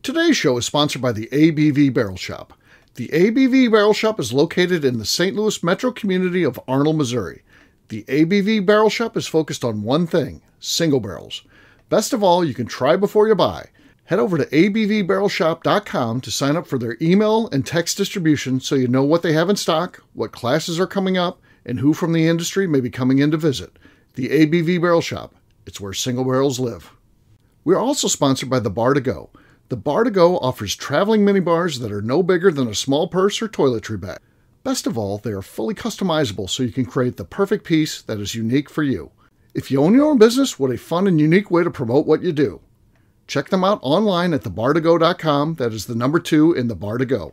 Today's show is sponsored by the ABV Barrel Shop. The ABV Barrel Shop is located in the St. Louis metro community of Arnold, Missouri. The ABV Barrel Shop is focused on one thing, single barrels. Best of all, you can try before you buy. Head over to abvbarrelshop.com to sign up for their email and text distribution so you know what they have in stock, what classes are coming up, and who from the industry may be coming in to visit. The ABV Barrel Shop. It's where single barrels live. We're also sponsored by The Bar to Go. The Bar to Go offers traveling minibars that are no bigger than a small purse or toiletry bag. Best of all, they are fully customizable so you can create the perfect piece that is unique for you. If you own your own business, what a fun and unique way to promote what you do. Check them out online at thebar2go.com. That is the number 2 in The Bar to Go.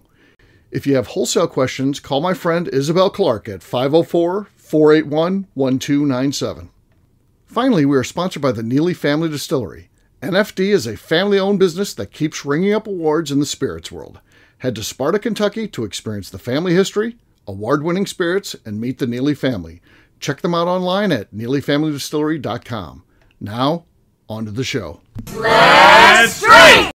If you have wholesale questions, call my friend Isabel Clark at 504-481-1297. Finally, we are sponsored by the Neely Family Distillery. NFD is a family-owned business that keeps ringing up awards in the spirits world. Head to Sparta, Kentucky to experience the family history, award-winning spirits, and meet the Neely family. Check them out online at neelyfamilydistillery.com. Now, on to the show. Let's drink!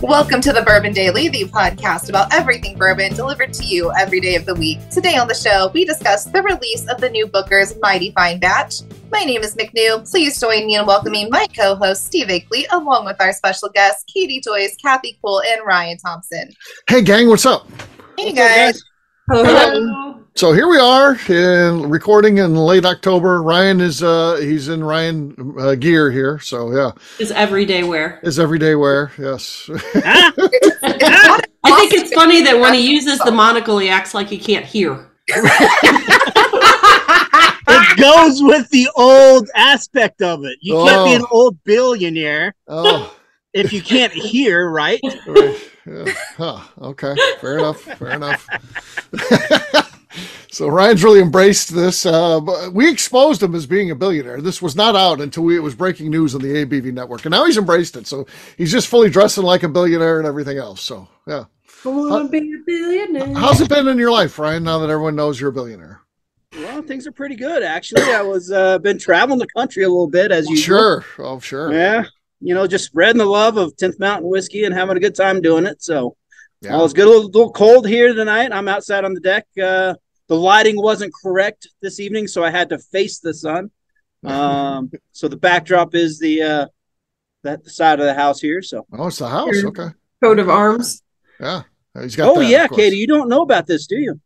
Welcome to the Bourbon Daily, the podcast about everything bourbon delivered to you every day of the week. Today on the show, we discuss the release of the new Booker's Mighty Fine Batch. My name is McNew. Please join me in welcoming my co-host, Steve Akeley, along with our special guests, Katie Joyce, Kathy Cole, and Ryan Thompson. Hey, gang, what's up? Hey, guys. Hello. So here we are recording in late October. Ryan is he's in Ryan gear here, so yeah. His everyday wear. His everyday wear, yes. I think it's funny that when he uses the monocle, he acts like he can't hear. It goes with the old aspect of it. You can't be an old billionaire if you can't hear, right? Right. Yeah. Huh. Okay. Fair enough. Fair enough. So Ryan's really embraced this. But we exposed him as being a billionaire. This was not out until it was breaking news on the ABV network, and now he's embraced it. So he's just fully dressing like a billionaire and everything else. So yeah. I want to be a billionaire. How's it been in your life, Ryan? Now that everyone knows you're a billionaire. Well, things are pretty good, actually. I was been traveling the country a little bit, as usual. Sure. Oh, sure. Yeah. You know, just spreading the love of 10th Mountain whiskey and having a good time doing it. So yeah. Well, it's good. A little cold here tonight. I'm outside on the deck. The lighting wasn't correct this evening, so I had to face the sun. So the backdrop is the side of the house here. So it's the house. Okay. Coat of arms. Yeah. He's got that, yeah, Katie, you don't know about this, do you?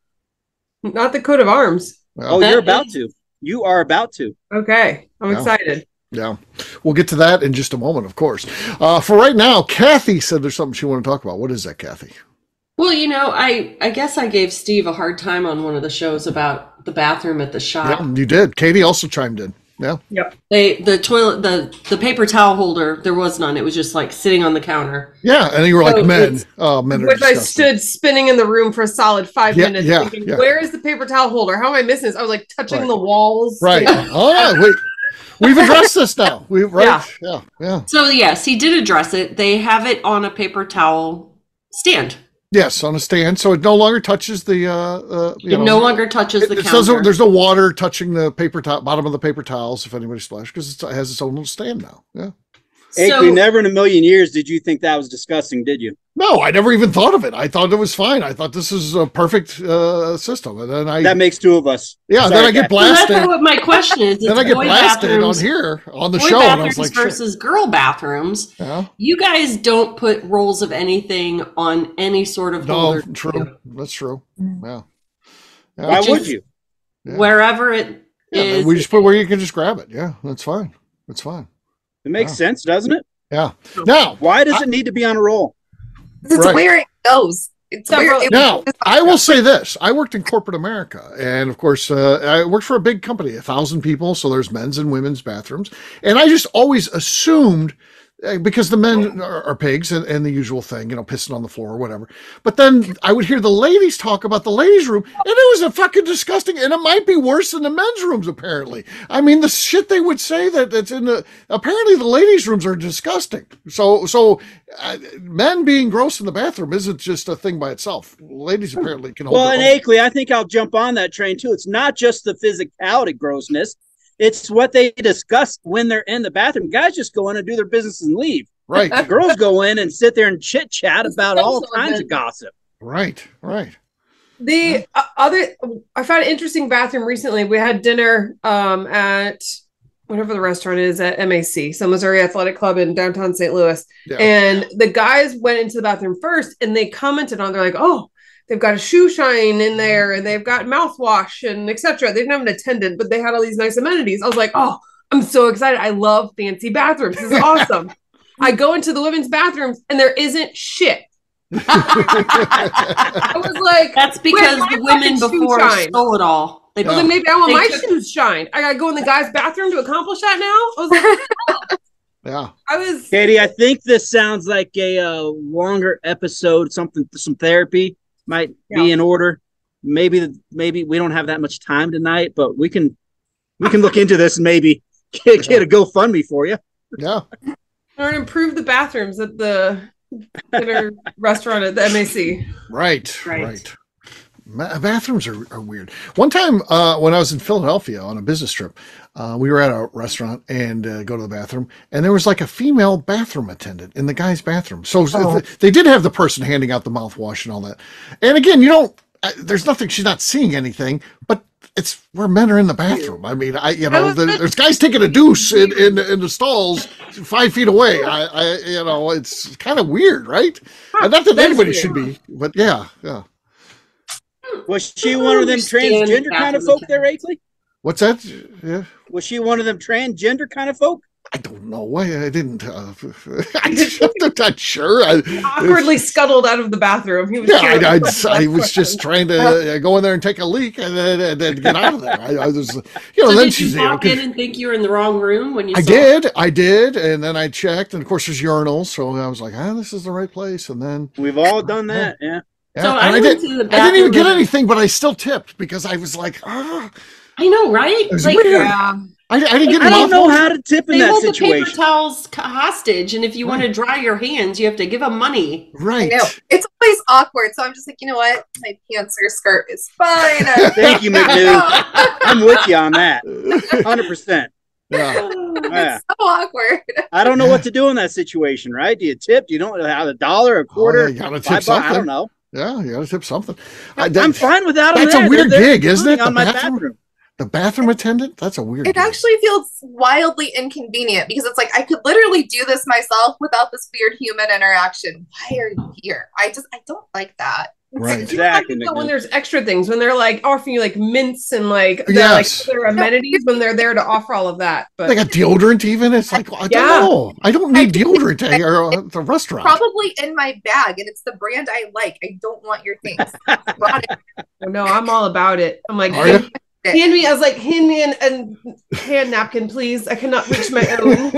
Not the coat of arms. Well, you're about to. You are about to. Okay. I'm excited. Yeah. We'll get to that in just a moment, of course. For right now, Kathy said there's something she wanted to talk about. What is that, Kathy? Well, you know, I guess I gave Steve a hard time on one of the shows about the bathroom at the shop. Yeah, you did. Katie also chimed in. Yeah. Yep. The toilet, the paper towel holder, there was none. It was just like sitting on the counter. Yeah, and you were like, men are which I stood spinning in the room for a solid 5 minutes thinking, where is the paper towel holder? How am I missing this? I was like touching the walls. Right. Oh, yeah. We've addressed this now. Yeah. So, yes, he did address it. They have it on a paper towel stand. Yes, on a stand, so it no longer touches the. No longer touches the counter. There's no water touching the bottom of the paper towels if anybody splashes, because it has its own little stand now. Yeah. Akeley, never in a million years did you think that was disgusting, did you? No, I never even thought of it. I thought it was fine. I thought this is a perfect system, and then that makes two of us. Yeah, then I get blasted. Well, that's what my question is. Then I get blasted on here on the show, and I was like, versus girl bathrooms. Yeah. You guys don't put rolls of anything on any sort of holder. No, true. That's true. Yeah. Why would you? Yeah. Wherever it is, we just put where you can just grab it. Yeah, that's fine. That's fine. It makes sense, doesn't it? Yeah. Now, why does it need to be on a roll? It's where it goes. Now, I will say this. I worked in corporate America, and of course, I worked for a big company, 1,000 people, so there's men's and women's bathrooms. And I just always assumed because the men are pigs and the usual thing, pissing on the floor or whatever. But then I would hear the ladies talk about the ladies' room, and it was a fucking disgusting, and it might be worse than the men's rooms, apparently. I mean, the shit they would say that's apparently the ladies' rooms are disgusting. So men being gross in the bathroom isn't just a thing by itself. Ladies apparently can hold Well, and Akeley, I think I'll jump on that train too. It's not just the physicality grossness. It's what they discuss when they're in the bathroom. Guys just go in and do their business and leave. Right. The girls go in and sit there and chit chat about all kinds of gossip. Right. The I found an interesting bathroom recently. We had dinner at whatever the restaurant is at MAC, so Missouri Athletic Club in downtown St. Louis. Yeah. And the guys went into the bathroom first, and they commented on. They're like, "Oh, they've got a shoe shine in there, and they've got mouthwash and etc." They didn't have an attendant, but they had all these nice amenities. I was like, "Oh, I'm so excited! I love fancy bathrooms. This is awesome." I go into the women's bathrooms, and there isn't shit. I was like, "That's because the women before stole it all." Then maybe I want my shoes shined. I gotta go in the guy's bathroom to accomplish that now. I was like, yeah. Katie, I think this sounds like a longer episode. Some therapy might be in order. Maybe we don't have that much time tonight, but we can look into this and maybe get a GoFundMe for you. Yeah. Or improve the bathrooms at the dinner restaurant at the MAC. Right. Bathrooms are weird. One time when I was in Philadelphia on a business trip, we were at a restaurant and go to the bathroom, and there was like a female bathroom attendant in the guy's bathroom. So they did have the person handing out the mouthwash and all that. And again, there's nothing, she's not seeing anything, but it's where men are in the bathroom. I mean, there's guys taking a deuce in the stalls 5 feet away. It's kind of weird, right? Not that anybody should be, but yeah. Was she one of them transgender kind of folk there, Akeley? What's that? Yeah. Was she one of them transgender kind of folk? I don't know why I didn't. I'm not sure. Awkwardly scuttled out of the bathroom. He was I was just trying to go in there and take a leak and then get out of there. I was, so then did you walk in and think you were in the wrong room when you? I did, and then I checked, and of course there's urinals, so I was like, this is the right place, and then we've all done that, yeah. So I didn't even get anything, but I still tipped because I was like, I know, right? It was weird. Yeah. I didn't get. I don't know how to tip in that situation. They hold the paper towels hostage, and if you want to dry your hands, you have to give them money. Right. I know. It's always awkward, so I'm just like, you know what? My pants or skirt is fine. Thank you, McNew. I'm with you on that. 100%. Yeah. It's so awkward. I don't know what to do in that situation, right? Do you tip? Do you don't have $1, a quarter? You gotta tip something. I don't know. Yeah, you gotta tip something. I'm fine with that. That's a weird gig, isn't it? On my bathroom. The bathroom attendant? That's a weird It gig. actually feels wildly inconvenient because it's like I could literally do this myself without this weird human interaction. Why are you here? I don't like that. Right. Exactly. When there's extra things, when they're like offering you like mints and like their amenities, when they're there to offer all of that. But they got deodorant even. It's like I don't know. I don't need deodorant at the restaurant. Probably in my bag, and it's the brand I like. I don't want your things. No, I'm all about it. I'm like, hand me a hand napkin, please. I cannot reach my own.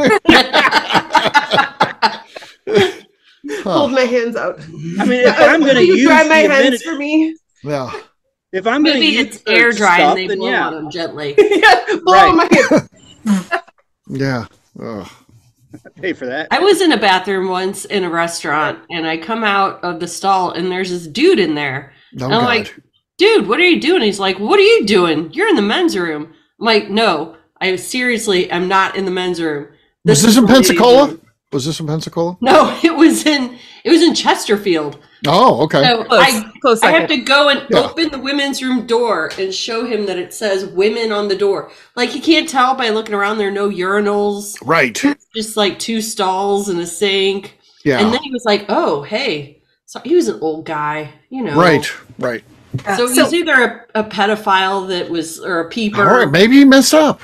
Hold my hands out. I mean, if I'm going to use dry my hands for me. Yeah. If I'm going to use it's air dry and they blow on them gently. Blow on my hands. Yeah. Ugh. I pay for that. I was in a bathroom once in a restaurant, and I come out of the stall, and there's this dude in there. Oh, and I'm like, dude, what are you doing? He's like, what are you doing? You're in the men's room. I'm like, no, I seriously am not in the men's room. Was this in Pensacola? Was this in Pensacola? No, it was in Chesterfield. Oh, okay. So I have to go and open the women's room door and show him that it says women on the door. Like, he can't tell by looking around. There are no urinals. Right. Just like 2 stalls and a sink. Yeah. And then he was like, oh, hey. So he was an old guy, Right. So he's either a pedophile or a peeper. All right, maybe he messed up.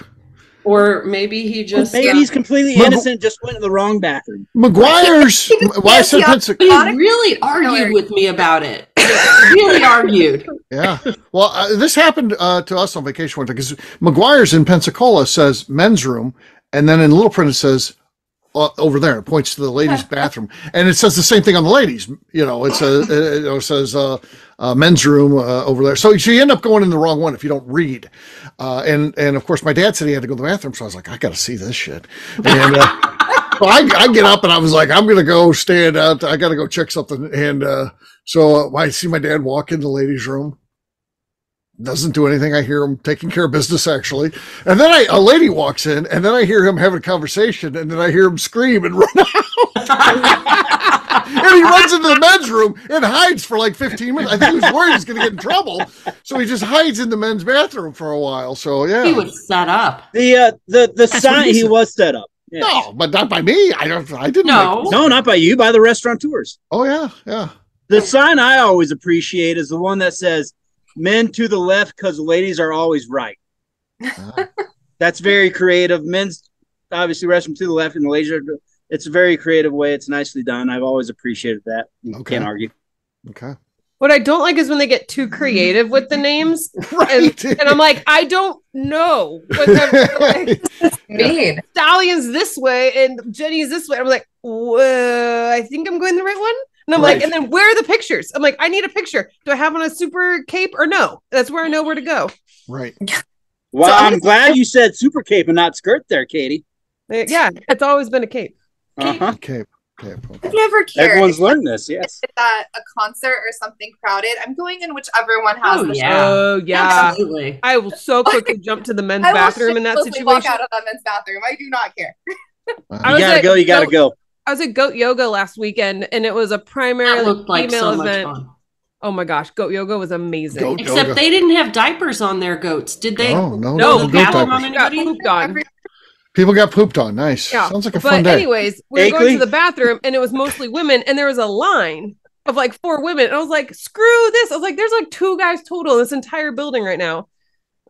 Or maybe he just... Maybe he's completely innocent, just went to the wrong bathroom. McGuire's... Why I said Pensacola? He really argued with me about it. Really argued. Yeah. Well, this happened to us on vacation one time, because McGuire's in Pensacola says men's room, and then in little print it says over there. It points to the ladies' bathroom, and it says the same thing on the ladies. It says men's room over there. So you end up going in the wrong one if you don't read. And of course, my dad said he had to go to the bathroom, so I was like, I got to see this shit. And well, I get up and I was like, I'm gonna go stand out. I got to go check something. And so I see my dad walk in the ladies' room. Doesn't do anything. I hear him taking care of business, actually. And then a lady walks in, and then I hear him having a conversation, and then I hear him scream and run out. And he runs into the men's room and hides for like 15 minutes. I think he was worried he was going to get in trouble. So he just hides in the men's bathroom for a while. So, yeah. He was set up. The sign, he was set up. Yeah. No, but not by me. I didn't. No. No, not by you, by the restaurateurs. Oh, yeah, yeah. The sign I always appreciate is the one that says, men to the left because the ladies are always right. That's very creative. Men's obviously restroom to the left and the ladies are. It's a very creative way. It's nicely done. I've always appreciated that. Okay. Can't argue. Okay. What I don't like is when they get too creative with the names. Right. And I'm like, I don't know. Like, Mean. Stallion's this way and Jenny's this way. I'm like, I think I'm going the right one. And I'm like, and then where are the pictures? I'm like, I need a picture. Do I have on a super cape or no? That's where I know where to go. Right. Well, So I'm glad you said super cape and not skirt there, Katie. Yeah, it's always been a cape. Uh-huh. Cape. Okay. I've never cared. Everyone's learned this, yes. If it's at a concert or something crowded, I'm going in whichever one has the yeah. Oh, yeah. Absolutely. I will so quickly jump to the men's I will bathroom in that shamelessly walk situation. out of that men's bathroom. I do not care. You gotta go. I was at Goat Yoga last weekend, and it was a That primarily looked like female so much event. fun. Oh my gosh, Goat Yoga was amazing. Goat Except yoga. they didn't have diapers on their goats, did they? Oh, no. No, goat Have them diapers. on Got anybody? pooped on. People got pooped on. Nice. Yeah. Sounds like a But fun day. anyways, we were going Akeley? to the bathroom, and it was mostly women, and there was a line of like 4 women. And I was like, screw this. I was like, there's like 2 guys total in this entire building right now.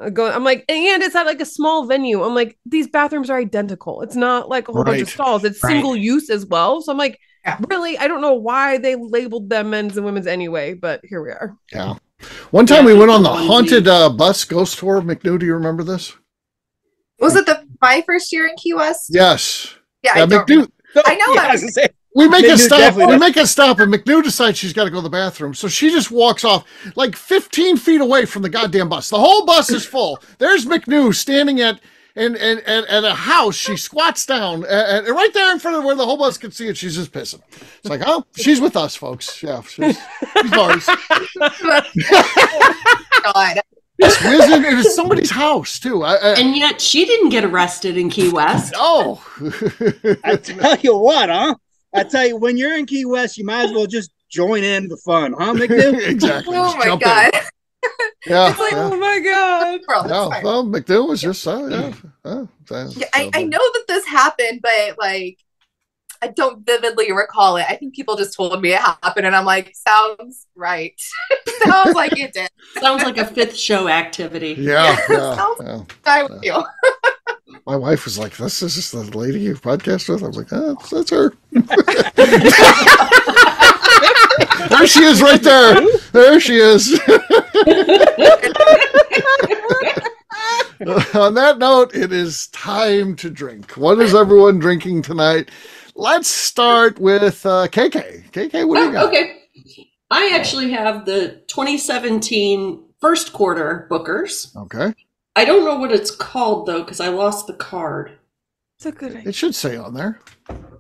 I'm like, and it's at like a small venue. I'm like, these bathrooms are identical. It's not like a whole bunch of Right. stalls. It's Right. single use as well. So I'm like, Yeah. really, I don't know why they labeled them men's and women's anyway, but here we are. Yeah. One time we went on the One haunted bus ghost tour. McNew, do you remember this? Was it my first year in Key West? Yes. Yeah, Yeah, I don't McNew. remember. I know Yeah, that. I was gonna say, We make McNew a stop. definitely We does. make a stop, and McNew decides she's got to go to the bathroom. So she just walks off like 15 feet away from the goddamn bus. The whole bus is full. There's McNew standing at a house. She squats down and right there in front of where the whole bus can see it. She's just pissing. It's like, oh, she's with us, folks. Yeah, she's ours. God. It's whizzing. It is somebody's house too. And yet she didn't get arrested in Key West. Oh, I tell you what, huh? I tell you, when you're in Key West, you might as well just join in the fun, huh, McNew? exactly. Oh Just my jump in. God. Yeah. It's like, yeah. Oh my God. Girl, that's No, fine. well, McNew was just Yeah, I know that this happened, but like I don't vividly recall it. I think people just told me it happened, and I'm like, sounds right. Sounds like it did. Sounds like a fifth show activity. Yeah, yeah, Sounds- yeah. I with you. My wife was like, "This is just the lady you podcast with." I was like, "That's her." There she is, right there. There she is. On that note, it is time to drink. What is everyone drinking tonight? Let's start with KK. KK, what do you got? Okay. I actually have the 2017 first quarter Bookers. Okay. I don't know what it's called though, because I lost the card. It's a good idea. It should say on there.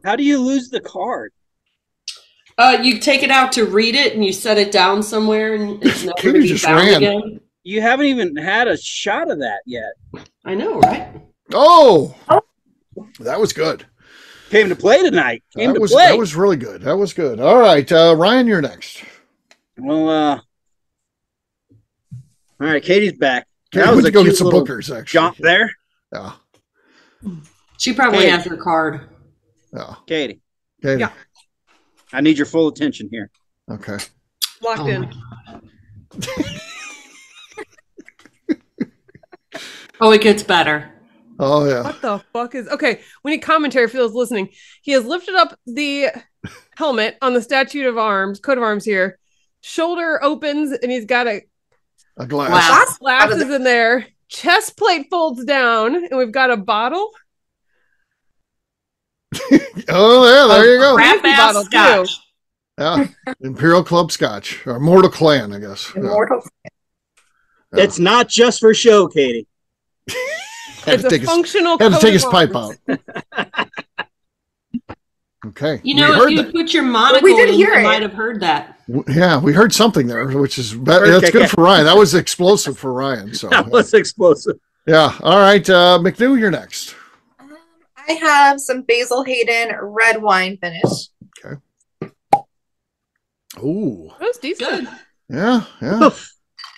How do you lose the card? You take it out to read it, and you set it down somewhere, and it's never Katie going to be just found ran. again. You haven't even had a shot of that yet. I know, right? Oh, that was good. Came to play tonight. Came to That play. was really good. That was good. All right, Ryan, you're next. Well, all right, Katie's back. Okay, That we was went a to go cute get some little bookers, actually. jump there. Yeah, She probably Hey. has her card. yeah. Katie, Okay. Yeah. I need your full attention here. Okay. Locked Oh in. my God. Oh, it gets better. Oh, yeah. What the fuck is okay? We need commentary for those listening. He has lifted up the helmet on the statute of arms, coat of arms here. Shoulder opens and he's got a A glass. Wow. glasses in there. Chest plate folds down, and we've got a bottle. Oh, there you go. Crap ass scotch. Yeah, Imperial Club Scotch, or Mortal Clan, I guess. Immortal. Yeah. It's not just for show, Katie. It's a functional. Had to take his pipe out. Okay. You know, if you put your monocle in, you might have heard that. Yeah, we heard something there, which is that's good for Ryan. That was explosive for Ryan. So that was explosive. Yeah. All right, McNew, you're next. I have some Basil Hayden red wine finish. Okay. Ooh. That was decent. Yeah.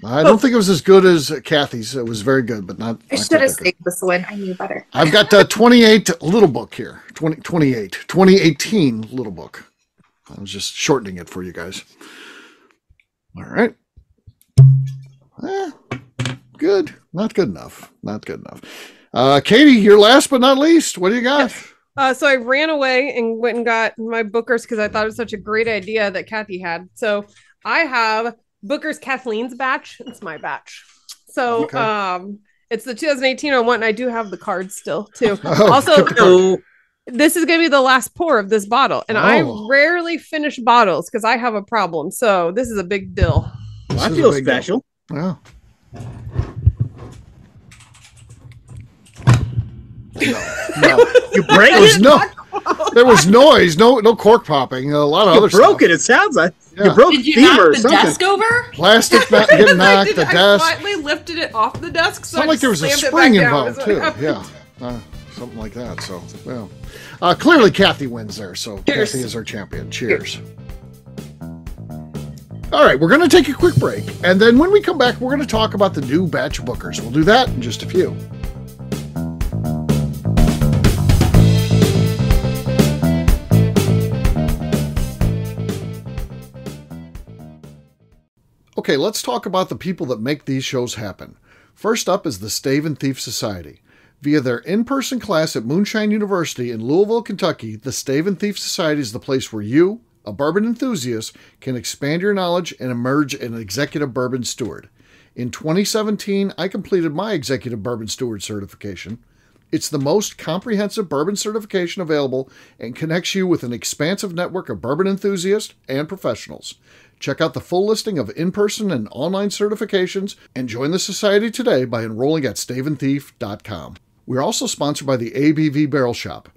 I don't think it was as good as Kathy's. It was very good, but not. I should have saved this one. I knew better. I've got 28 Little Book here. 2018 Little Book. I was just shortening it for you guys. All right. Good. Not good enough. Not good enough. Katie, you're last but not least. What do you got? So I ran away and went and got my Booker's because I thought it was such a great idea that Kathy had. So I have Booker's Kathleen's batch. It's my batch. So it's the 2018 one, and I do have the cards still too. This is going to be the last pour of this bottle, and I rarely finish bottles because I have a problem. So this is a big deal. Well, I feel special. Wow. No. You break it? There was noise, no cork popping, a lot of other stuff. You broke it, it sounds like. Yeah. You broke Did you femur knock or the something. desk over? Plastic getting knocked, the I desk. slightly lifted it off the desk. So Sounded like there was a spring involved, too. Yeah. Something like that. So, well. Clearly, Kathy wins there. So, Cheers. Kathy is our champion. Cheers. All right, we're going to take a quick break. And then when we come back, we're going to talk about the new batch of Bookers. We'll do that in just a few. Okay, let's talk about the people that make these shows happen. First up is the Stave and Thief Society. Via their in-person class at Moonshine University in Louisville, Kentucky, the Stave and Thief Society is the place where you, a bourbon enthusiast, can expand your knowledge and emerge an executive bourbon steward. In 2017, I completed my executive bourbon steward certification. It's the most comprehensive bourbon certification available and connects you with an expansive network of bourbon enthusiasts and professionals. Check out the full listing of in-person and online certifications and join the society today by enrolling at staveandthief.com. We're also sponsored by the ABV Barrel Shop.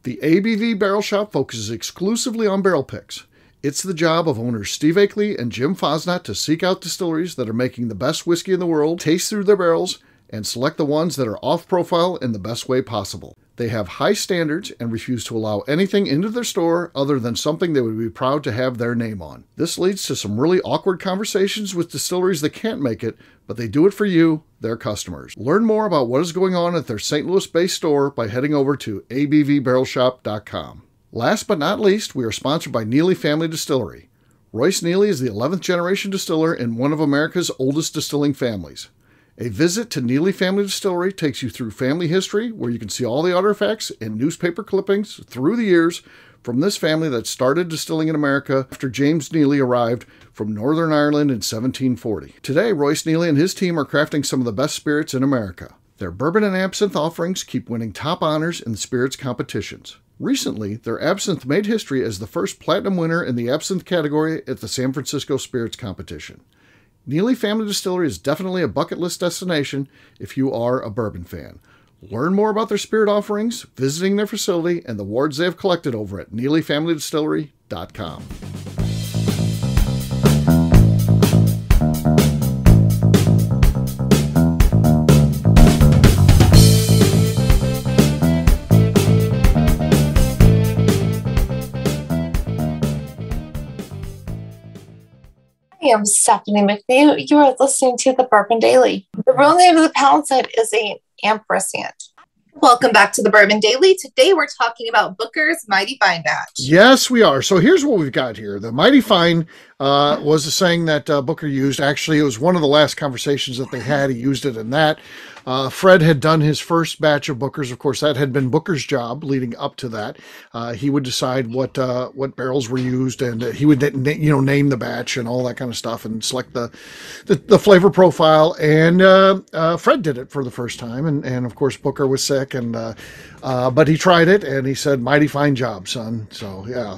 The ABV Barrel Shop focuses exclusively on barrel picks. It's the job of owners Steve Akeley and Jim Fosnot to seek out distilleries that are making the best whiskey in the world, taste through their barrels, and select the ones that are off-profile in the best way possible. They have high standards and refuse to allow anything into their store other than something they would be proud to have their name on. This leads to some really awkward conversations with distilleries that can't make it, but they do it for you, their customers. Learn more about what is going on at their St. Louis-based store by heading over to abvbarrelshop.com. Last but not least, we are sponsored by Neely Family Distillery. Royce Neely is the 11th generation distiller in one of America's oldest distilling families. A visit to Neely Family Distillery takes you through family history, where you can see all the artifacts and newspaper clippings through the years from this family that started distilling in America after James Neely arrived from Northern Ireland in 1740. Today, Royce Neely and his team are crafting some of the best spirits in America. Their bourbon and absinthe offerings keep winning top honors in the spirits competitions. Recently, their absinthe made history as the first platinum winner in the absinthe category at the San Francisco Spirits Competition. Neely Family Distillery is definitely a bucket list destination if you are a bourbon fan. Learn more about their spirit offerings, visiting their facility, and the awards they have collected over at NeelyFamilyDistillery.com. I am Stephanie McNew. You are listening to the Bourbon Daily. The real name of the palisade is an ampersand. Welcome back to the Bourbon Daily. Today we're talking about Booker's Mighty Fine Batch. Yes, we are. So here's what we've got here. The Mighty Fine was a saying that Booker used. Actually, it was one of the last conversations that they had. He used it in that. Fred had done his first batch of Bookers. Of course, that had been Booker's job leading up to that. He would decide what barrels were used, and he would name the batch and all that kind of stuff, and select the flavor profile. And Fred did it for the first time, and of course Booker was sick, but he tried it and he said, "Mighty fine job, son." So yeah,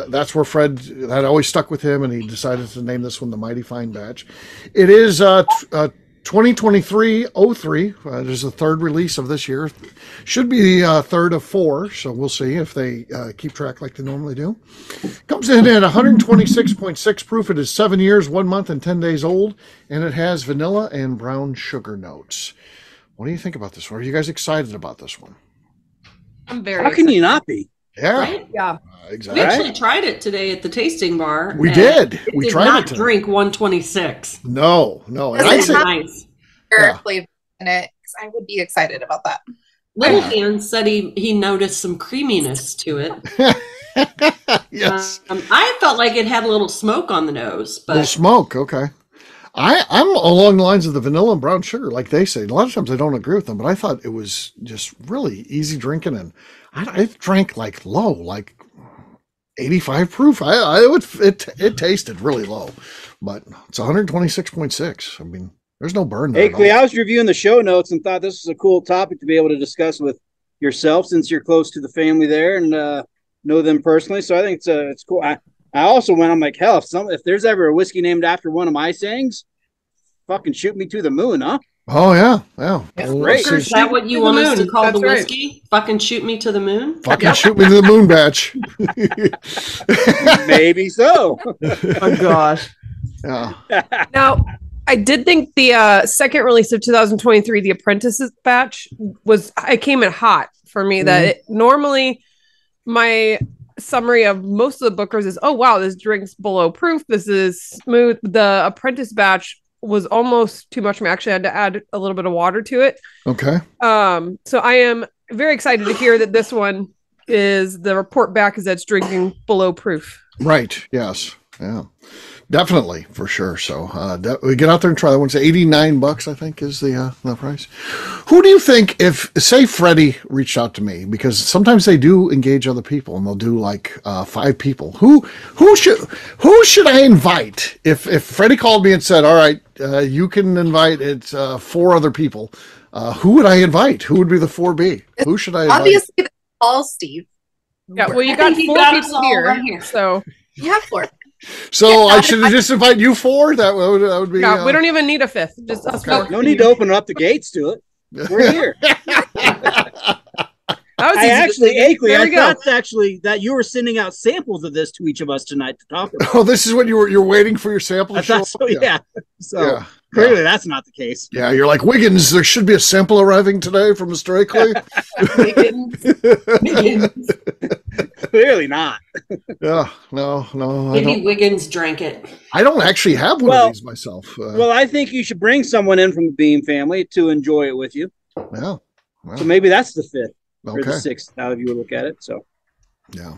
that's where Fred had always stuck with him, and he decided to name this one the Mighty Fine Batch. It is 2023-03. There's the third release of this year. Should be the third of 4, so we'll see if they keep track like they normally do. Comes in at 126.6 proof. It is 7 years, 1 month, and 10 days old, and it has vanilla and brown sugar notes. What do you think about this one? Are you guys excited about this one? I'm very How can you not be? Yeah. Right? Yeah. Exactly. We actually tried it today at the tasting bar. We did. We tried not it today. drink 126. No. And I'd say, Nice. Yeah. Flavor in it, because I would be excited about that. Little Hand said he noticed some creaminess to it. yes. I felt like it had a little smoke on the nose, but A little smoke, okay. I'm along the lines of the vanilla and brown sugar, like they say. A lot of times I don't agree with them, but I thought it was just really easy drinking, and I drank like low, like 85 proof. It tasted really low, but it's 126.6. I mean, there's no burn there. Hey, Clea, I was reviewing the show notes and thought this was a cool topic to be able to discuss with yourself, since you're close to the family there and know them personally. So I think it's cool. I also went, I'm like, hell, if there's ever a whiskey named after one of my sayings, fucking shoot me to the moon, huh? Oh, yeah. Great. is that what you want us to call That's the right. whiskey? Fucking shoot me to the moon? Fucking shoot me to the moon batch. Maybe so. Oh gosh. Yeah. Now, I did think the second release of 2023, the Apprentices batch, it came in hot for me. That normally my summary of most of the Bookers is, oh wow, this drink's below proof. This is smooth. The Apprentice batch was almost too much for me. I actually had to add a little bit of water to it. Okay. So I am very excited to hear that this one is, the report back is that it's drinking below proof. Right. Yes. Yeah. Definitely, for sure. So we get out there and try that one. It's $89, I think, is the price. Who do you think, if say Freddie reached out to me, because sometimes they do engage other people and they'll do like 5 people. Who should I invite? If Freddie called me and said, "All right, you can invite 4 other people," who would I invite? Who would be the 4B? Who should I invite? Obviously, all Steve. Yeah, well, you I got think 4 got us people all here, right here. so You have 4. So I should have just invite you 4. That would be. yeah, we don't even need a 5th. Just us 4. No need to open up the gates to it. We're here. That was I easy. actually, Akeley, There I we go. thought actually that you were sending out samples of this to each of us tonight to talk about. Oh, this is what you're waiting for your sample to I show thought so, up? yeah. So Yeah. clearly that's not the case. Yeah, you're like, Wiggins, there should be a sample arriving today from Mr. Akeley. Clearly not. Yeah, no, Maybe Wiggins drank it. I don't actually have one of these myself. Well, I think you should bring someone in from the Beam family to enjoy it with you. Yeah. Well, So maybe that's the 5th or the okay. 6th, how you would look at it. So Yeah.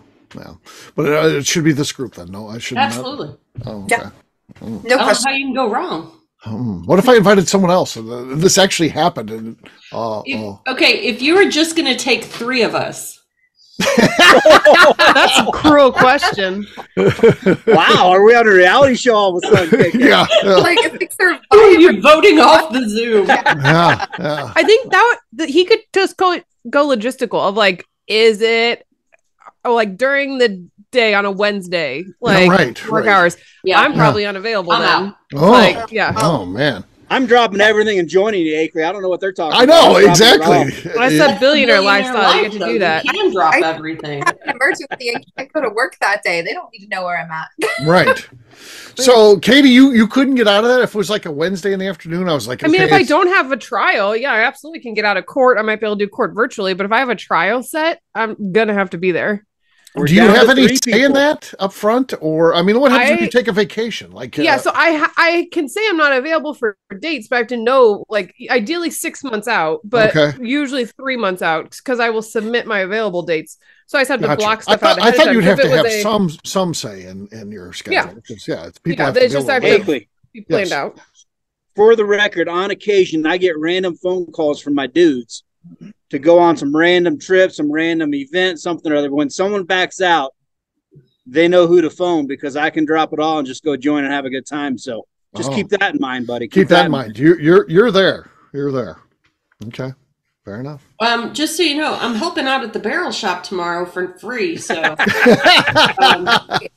But it should be this group then. No, I should Absolutely. not. Oh, okay. Yeah. No I don't know question. how you can go wrong. What if I invited someone else? This actually happened. And, Okay, if you were just going to take 3 of us, That's a cruel question. wow, are we on a reality show all of a sudden? yeah. Like, if it's their you're voting off the Zoom. Yeah. I think that he could just go logistical of like, is it like during the day on a Wednesday, like work hours? Yeah, I'm probably unavailable I'm then. out. Oh, Like, yeah. Oh, man. I'm dropping everying and joining you, Akeley. I don't know what they're talking I about. know, I'm dropping it all. exactly. When I said billionaire lifestyle, you get to though. do that. You can drop I- everything. an emergency and can't go to work that day. They don't need to know where I'm at. Right. So, Katie, you couldn't get out of that if it was like a Wednesday in the afternoon? I was like, I mean, okay, if I don't have a trial, yeah, I absolutely can get out of court. I might be able to do court virtually, but if I have a trial set, I'm gonna have to be there. We're do you down have to any 3 say in people. that up front? Or, I mean, what happens if you take a vacation? Like, Yeah, so I can say I'm not available for dates, but I have to know, like, ideally 6 months out, but Okay. usually 3 months out, because I will submit my available dates. So I just have to Gotcha. block I stuff out. thought ahead of time. you'd If have it to was have some say in your schedule. Yeah. Because, people Yeah, have to it's be just able I to have work. to Akeley, be planned Yes. out. for the record, on occasion, I get random phone calls from my dudes to go on some random trip, some random event, something or other. When someone backs out, they know who to phone because I can drop it all and just go join and have a good time. So just keep that in mind, buddy. Keep that in mind. You're there. You're there. Okay. Fair enough. Just so you know, I'm helping out at the barrel shop tomorrow for free. So I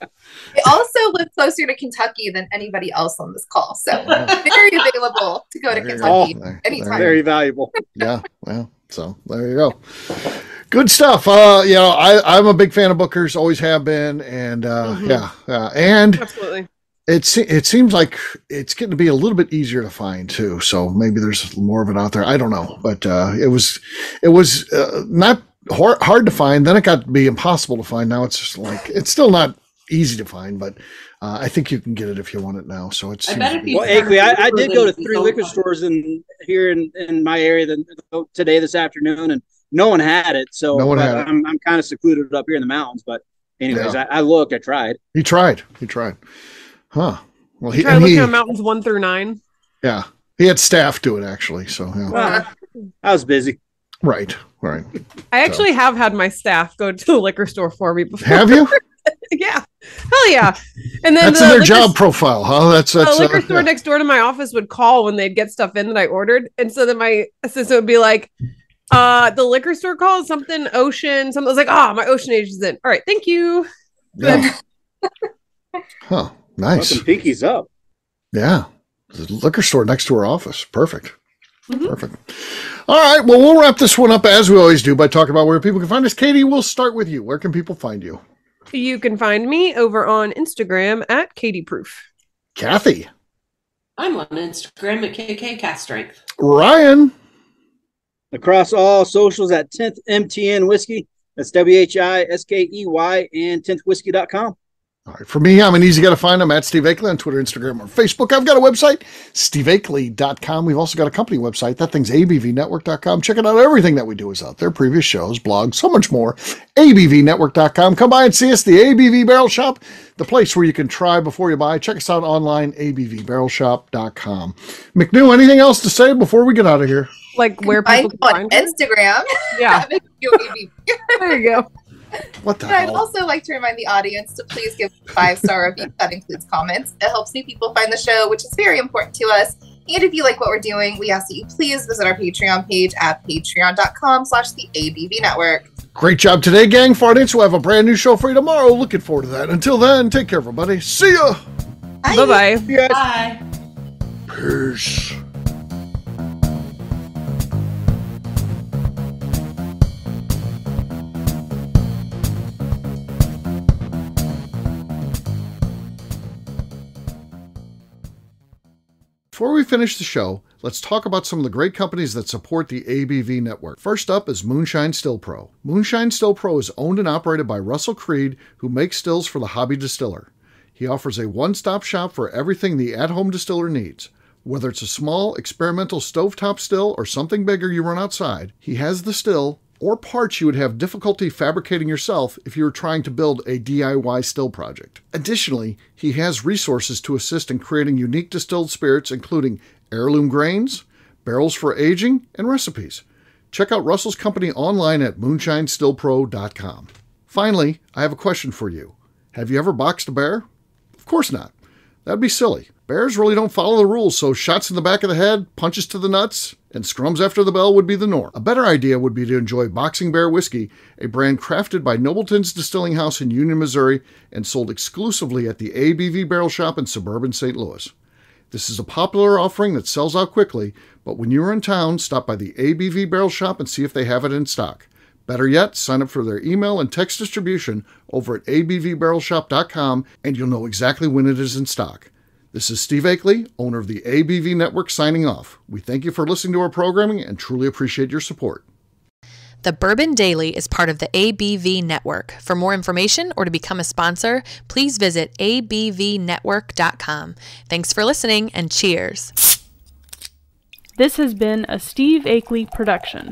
also live closer to Kentucky than anybody else on this call. So very available to go to Kentucky anytime. Very valuable. Yeah. Well, so there you go. Good stuff. I'm a big fan of Booker's, always have been. And and Absolutely. It seems like it's getting to be a little bit easier to find too. So maybe there's more of it out there. I don't know, but it was not hard to find. Then it got to be impossible to find. Now it's just like it's still not easy to find, but I think you can get it if you want it now. So it's Akeley, I did go to 3 liquor stores here in my area this afternoon, and no one had it. So I'm kind of secluded up here in the mountains. But anyways, I looked. I tried. He tried. Huh. Well, he tried looking at mountains 1 through 9. Yeah, he had staff do it actually. So I was busy. Right. I actually have had my staff go to the liquor store for me before. Have you? Yeah. Hell yeah. And then that's in their job profile, huh? That's the liquor store next door to my office would call when they'd get stuff in that I ordered. And so then my assistant would be like, the liquor store called something ocean. Something. I was like, my ocean age is in. All right, thank you. Yeah. Huh. Nice. Pinkies up. Yeah. The liquor store next to her office. Perfect. Mm-hmm. Perfect. All right. Well, we'll wrap this one up as we always do by talking about where people can find us. Katie, we'll start with you. Where can people find you? You can find me over on Instagram at KatieProof. Kathy. I'm on Instagram at KKCastStrength. Ryan. Across all socials at 10th MTN Whiskey. That's WHISKEY and 10thwhiskey.com. All right. For me, I'm an easy guy to find. I'm at Steve Akeley on Twitter, Instagram, or Facebook. I've got a website, steveakeley.com. We've also got a company website. That thing's abvnetwork.com. Check it out. Everything that we do is out there. Previous shows, blogs, so much more. abvnetwork.com. Come by and see us, the ABV Barrel Shop, the place where you can try before you buy. Check us out online, abvbarrelshop.com. McNew, anything else to say before we get out of here? Like where people can find Instagram. Yeah. There you go. What the hell? I'd also like to remind the audience to please give a 5-star review. That includes comments. It helps new people find the show, which is very important to us. And if you like what we're doing, we ask that you please visit our Patreon page at patreon.com/the ABV Network. Great job today, gang. For our audience, we'll have a brand new show for you tomorrow. Looking forward to that. Until then, take care, everybody. See ya. Bye-bye. Bye. Peace. Before we finish the show, let's talk about some of the great companies that support the ABV network. First up is Moonshine Still Pro. Moonshine Still Pro is owned and operated by Russell Creed, who makes stills for the hobby distiller. He offers a one-stop shop for everything the at-home distiller needs. Whether it's a small, experimental stovetop still or something bigger you run outside, he has the still or parts you would have difficulty fabricating yourself if you were trying to build a DIY still project. Additionally, he has resources to assist in creating unique distilled spirits, including heirloom grains, barrels for aging, and recipes. Check out Russell's company online at moonshinestillpro.com. Finally, I have a question for you. Have you ever boxed a bear? Of course not. That'd be silly. Bears really don't follow the rules, so shots in the back of the head, punches to the nuts, and scrums after the bell would be the norm. A better idea would be to enjoy Boxing Bear Whiskey, a brand crafted by Nobleton's Distilling House in Union, Missouri, and sold exclusively at the ABV Barrel Shop in suburban St. Louis. This is a popular offering that sells out quickly, but when you are in town, stop by the ABV Barrel Shop and see if they have it in stock. Better yet, sign up for their email and text distribution over at abvbarrelshop.com, and you'll know exactly when it is in stock. This is Steve Akeley, owner of the ABV Network, signing off. We thank you for listening to our programming and truly appreciate your support. The Bourbon Daily is part of the ABV Network. For more information or to become a sponsor, please visit abvnetwork.com. Thanks for listening and cheers. This has been a Steve Akeley production.